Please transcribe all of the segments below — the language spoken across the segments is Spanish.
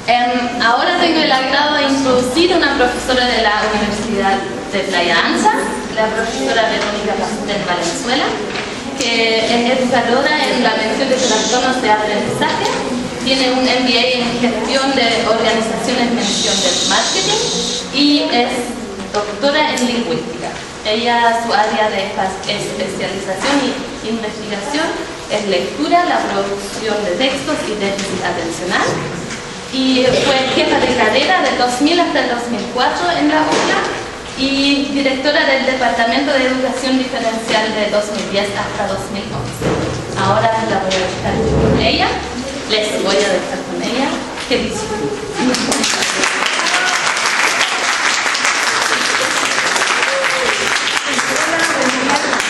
Ahora tengo el agrado de introducir a una profesora de la Universidad de Playa Ancha, la profesora Verónica Pastor en Valenzuela, que es educadora en la mención de trastornos de aprendizaje, tiene un MBA en gestión de organizaciones, mención del marketing y es doctora en lingüística. Ella, su área de especialización y investigación es lectura, la producción de textos y déficit atencional. Y fue jefa de carrera del 2000 hasta el 2004 en la UCLA y directora del Departamento de Educación Diferencial de 2010 hasta 2011. Ahora la voy a dejar con ella, les voy a dejar con ella, que disfruten.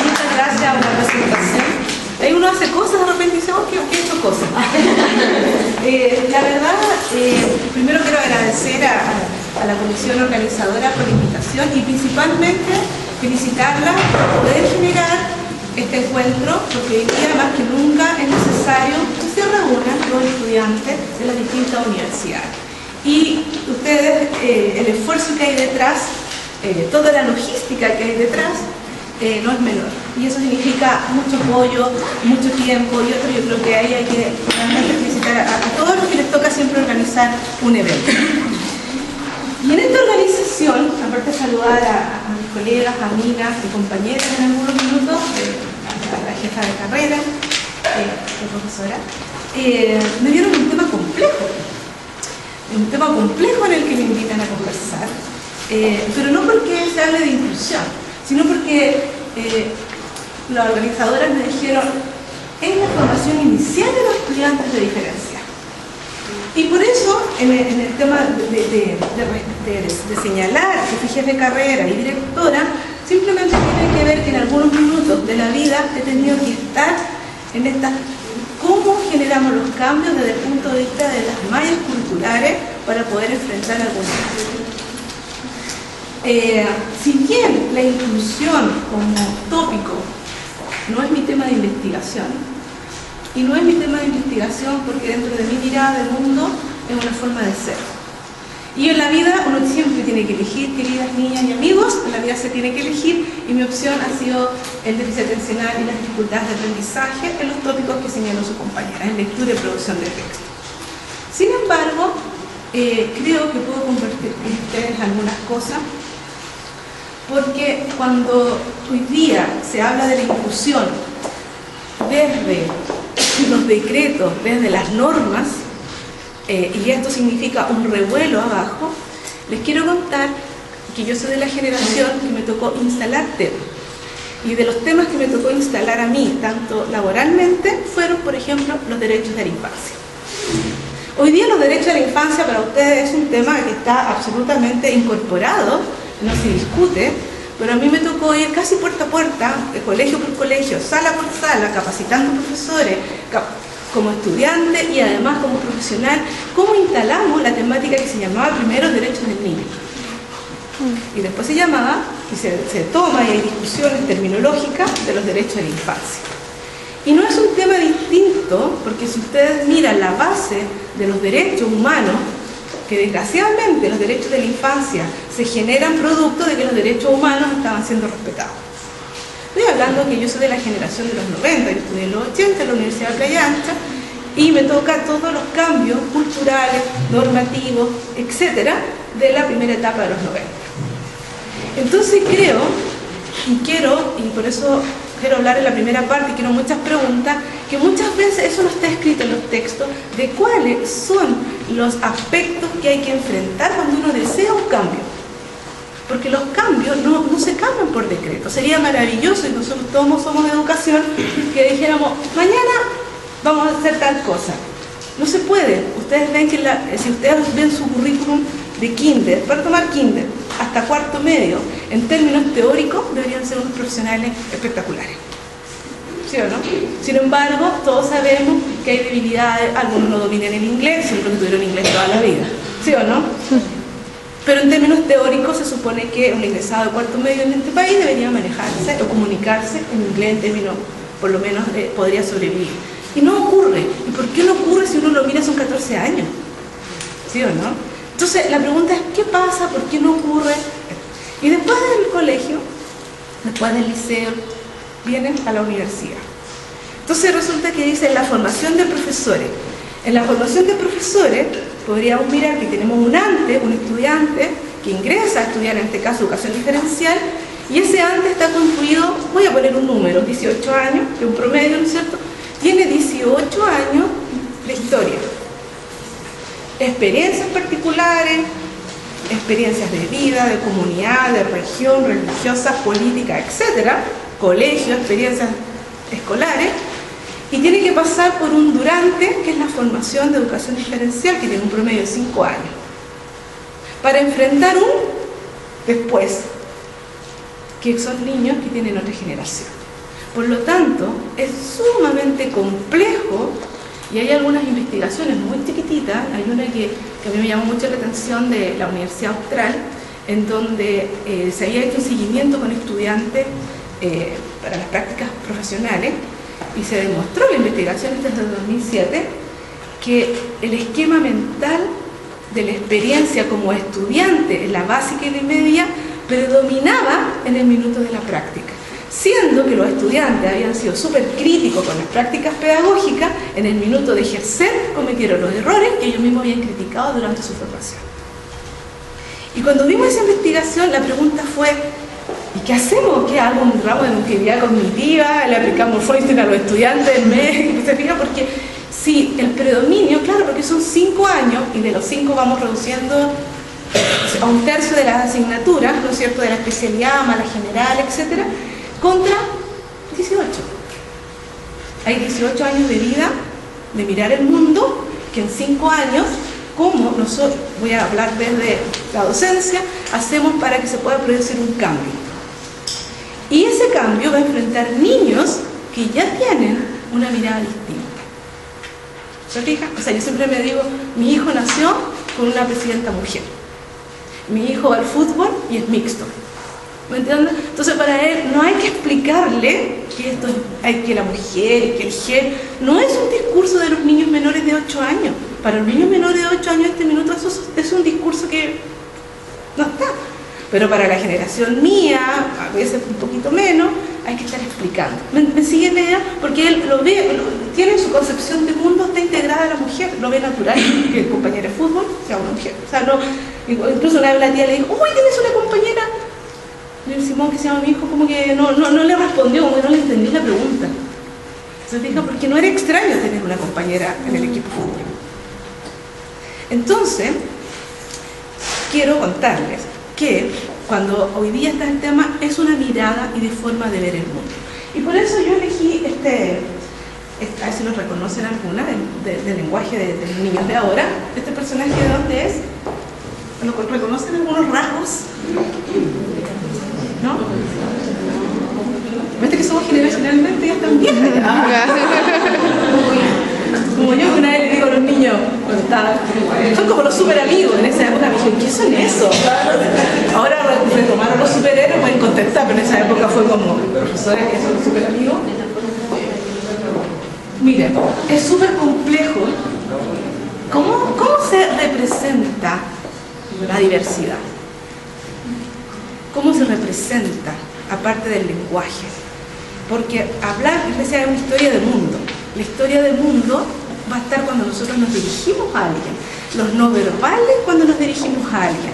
Muchas gracias por la presentación. Uno hace cosas de repente y dice, oh, que he hecho cosas. La verdad, primero quiero agradecer a la comisión organizadora por la invitación y principalmente felicitarla por poder generar este encuentro, porque hoy día más que nunca es necesario que se reúnan los estudiantes de las distintas universidades. Y ustedes, el esfuerzo que hay detrás, toda la logística que hay detrás, no es menor. Y eso significa mucho apoyo, mucho tiempo y otro. Yo creo que ahí hay que realmente felicitar a todos los que les toca siempre organizar un evento. Y en esta organización, aparte de saludar a mis colegas, amigas y compañeras en algunos minutos, a la jefa de carrera, la profesora, me dieron un tema complejo. Un tema complejo en el que me invitan a conversar, pero no porque se hable de inclusión, sino porque las organizadoras me dijeron es la formación inicial de los estudiantes de diferencia. Y por eso, en el tema de señalar que fui jefe de carrera y directora, simplemente tiene que ver que en algunos minutos de la vida he tenido que estar en esta cómo generamos los cambios desde el punto de vista de las mallas culturales para poder enfrentar algunos cambios. Si bien la inclusión como tópico no es mi tema de investigación, y no es mi tema de investigación porque dentro de mi mirada del mundo es una forma de ser. Y en la vida uno siempre tiene que elegir, queridas niñas y amigos, en la vida se tiene que elegir, y mi opción ha sido el déficit atencional y las dificultades de aprendizaje en los tópicos que señaló su compañera, en lectura y producción de texto. Sin embargo, creo que puedo compartir con ustedes algunas cosas, porque cuando hoy día se habla de la inclusión desde los decretos, desde las normas, y esto significa un revuelo abajo, les quiero contar que yo soy de la generación que me tocó instalar temas. Y de los temas que me tocó instalar a mí, tanto laboralmente, fueron, por ejemplo, los derechos de la infancia. Hoy día los derechos de la infancia para ustedes es un tema que está absolutamente incorporado, no se discute, pero a mí me tocó ir casi puerta a puerta, colegio por colegio, sala por sala, capacitando profesores, como estudiante y además como profesional, cómo instalamos la temática que se llamaba primero derechos del niño. Y después se llamaba, y se toma, y hay discusiones terminológicas de los derechos de la infancia. Y no es un tema distinto, porque si ustedes miran la base de los derechos humanos, que desgraciadamente los derechos de la infancia se generan producto de que los derechos humanos estaban siendo respetados. Estoy hablando que yo soy de la generación de los 90, yo estudié en los 80 en la Universidad de Playa Ancha, y me toca todos los cambios culturales, normativos, etcétera, de la primera etapa de los 90. Entonces creo, y por eso quiero hablar en la primera parte y quiero muchas preguntas, que muchas veces eso no está escrito en los textos de cuáles son los aspectos que hay que enfrentar cuando uno desea un cambio. Porque los cambios no se cambian por decreto. Sería maravilloso, y nosotros todos somos de educación, que dijéramos, mañana vamos a hacer tal cosa. No se puede. Ustedes ven que si ustedes ven su currículum de kinder, para tomar kinder, hasta cuarto medio, en términos teóricos, deberían ser unos profesionales espectaculares. ¿Sí o no? Sin embargo, todos sabemos que hay debilidades, algunos no dominan el inglés, siempre tuvieron inglés toda la vida. ¿Sí o no? Pero en términos teóricos se supone que un egresado de cuarto medio en este país debería manejarse o comunicarse en inglés en términos, por lo menos podría sobrevivir. Y no ocurre. ¿Y por qué no ocurre si uno lo mira son 14 años? ¿sí o no? Entonces la pregunta es, ¿qué pasa? ¿Por qué no ocurre? Y después del colegio, después del liceo, vienen a la universidad. Entonces resulta que dice la formación de profesores. En la formación de profesores podríamos mirar que tenemos un estudiante que ingresa a estudiar, en este caso, educación diferencial, y ese antes está construido, voy a poner un número, 18 años, que es un promedio, ¿no es cierto? Tiene 18 años de historia. Experiencias particulares, experiencias de vida, de comunidad, de región, religiosas, políticas, etcétera, colegio, experiencias escolares, y tiene que pasar por un durante, que es la formación de educación diferencial, que tiene un promedio de 5 años, para enfrentar un después, que son niños que tienen otra generación. Por lo tanto, es sumamente complejo, y hay algunas investigaciones muy chiquititas. Hay una que a mí me llamó mucho la atención, de la Universidad Austral, en donde se había hecho un seguimiento con estudiantes para las prácticas profesionales, y se demostró, la investigación desde el 2007, que el esquema mental de la experiencia como estudiante en la básica y la media predominaba en el minuto de la práctica, siendo que los estudiantes habían sido súper críticos con las prácticas pedagógicas. En el minuto de ejercer cometieron los errores que ellos mismos habían criticado durante su formación. Y cuando vimos esa investigación, la pregunta fue, ¿y qué hacemos? ¿Qué hago? ¿Un ramo de actividad cognitiva? ¿Le aplicamos Feinstein a los estudiantes? ¿Se fija? Porque si el predominio, claro, porque son 5 años, y de los 5 vamos reduciendo a un tercio de las asignaturas, ¿no es cierto?, de la especialidad, más la general, etcétera, contra 18. Hay 18 años de vida, de mirar el mundo, que en 5 años, como nosotros, voy a hablar desde la docencia, hacemos para que se pueda producir un cambio. Y ese cambio va a enfrentar niños que ya tienen una mirada distinta. ¿Se fijan? O sea, yo siempre me digo, mi hijo nació con una presidenta mujer. Mi hijo va al fútbol y es mixto. ¿Me entiendes? Entonces para él no hay que explicarle que esto hay que la mujer, que el género. No es un discurso de los niños menores de 8 años. Para los niños menores de 8 años este minuto eso es un discurso que no está. Pero para la generación mía, a veces un poquito menos, hay que estar explicando. ¿Me sigue la idea? Porque él lo ve, tiene su concepción de mundo, está integrada a la mujer, lo ve natural que el compañero de fútbol sea una mujer. O sea, no, incluso una vez la tía le dijo, uy, ¿tienes una compañera? Y el Simón, que se llama mi hijo, como que no le respondió, como que no le entendí la pregunta. ¿Se fija? Porque no era extraño tener una compañera en el equipo de fútbol. Entonces, quiero contarles que cuando hoy día está el tema, es una mirada y de forma de ver el mundo. Y por eso yo elegí a ver si lo reconocen alguna, del lenguaje de los niños de ahora. Este personaje, ¿de dónde es? ¿Lo reconocen algunos rasgos? ¿No? ¿Viste que somos generacionalmente ya tan viejas? Como yo, que una vez le digo a los niños, son como los super amigos en esa época. Me dije, ¿qué son eso? Ahora retomaron los superhéroes, pueden contestar, pero en esa época fue como profesores que son los super amigos. Miren, es súper complejo. ¿Cómo se representa la diversidad? ¿Cómo se representa, aparte del lenguaje? Porque hablar, les decía, es una historia de mundo. La historia del mundo va a estar cuando nosotros nos dirigimos a alguien. Los no verbales cuando nos dirigimos a alguien.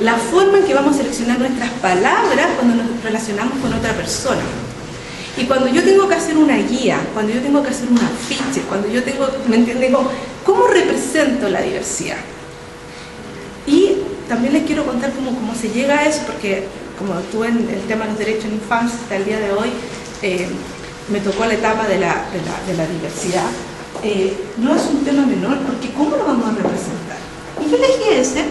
La forma en que vamos a seleccionar nuestras palabras cuando nos relacionamos con otra persona. Y cuando yo tengo que hacer una guía, cuando yo tengo que hacer un afiche, cuando yo tengo, ¿me entienden? ¿Cómo represento la diversidad? Y también les quiero contar cómo se llega a eso, porque como estuve en el tema de los derechos de la infancia hasta el día de hoy, me tocó la etapa de la diversidad. No es un tema menor, porque ¿cómo lo vamos a representar? Y yo elegí ese,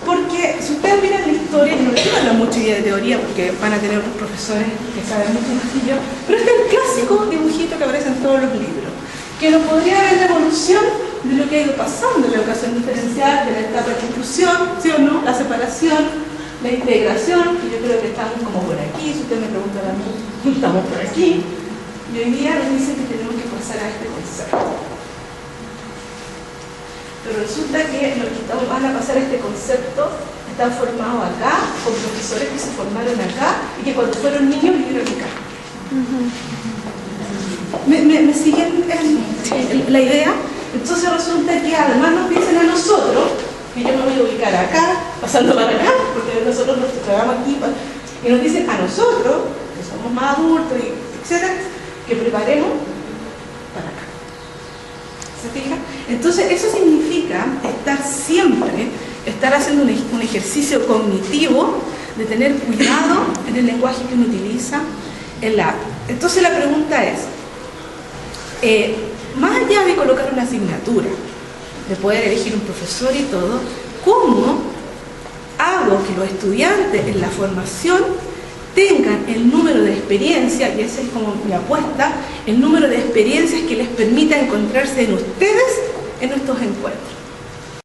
porque si ustedes miran la historia, y no les quiero hablar mucho de teoría, porque van a tener otros profesores que saben mucho más que yo, pero este es el clásico dibujito que aparece en todos los libros, que nos podría ver la evolución de lo que ha ido pasando en la educación diferencial, de la etapa de inclusión, ¿sí o no? La separación, la integración, que yo creo que estamos como por aquí. Si usted me pregunta a mí, estamos por aquí, y hoy día nos dicen que tenemos que pasar a este concepto. pero resulta que los que van a pasar este concepto están formados acá, con profesores que se formaron acá y que cuando fueron niños vivieron acá. ¿Me siguen la idea? Entonces resulta que además nos dicen a nosotros, que yo me voy a ubicar acá, pasando para acá, porque nosotros nos trabajamos aquí, y nos dicen a nosotros, que somos más adultos, etcétera, que preparemos para acá. ¿Se fija? Entonces eso significa estar haciendo un ejercicio cognitivo de tener cuidado en el lenguaje que uno utiliza en la aula. Entonces la pregunta es, más allá de colocar una asignatura, de poder elegir un profesor y todo, ¿cómo hago que los estudiantes en la formación tengan el número de experiencias, y esa es como mi apuesta, el número de experiencias que les permita encontrarse en ustedes en estos encuentros?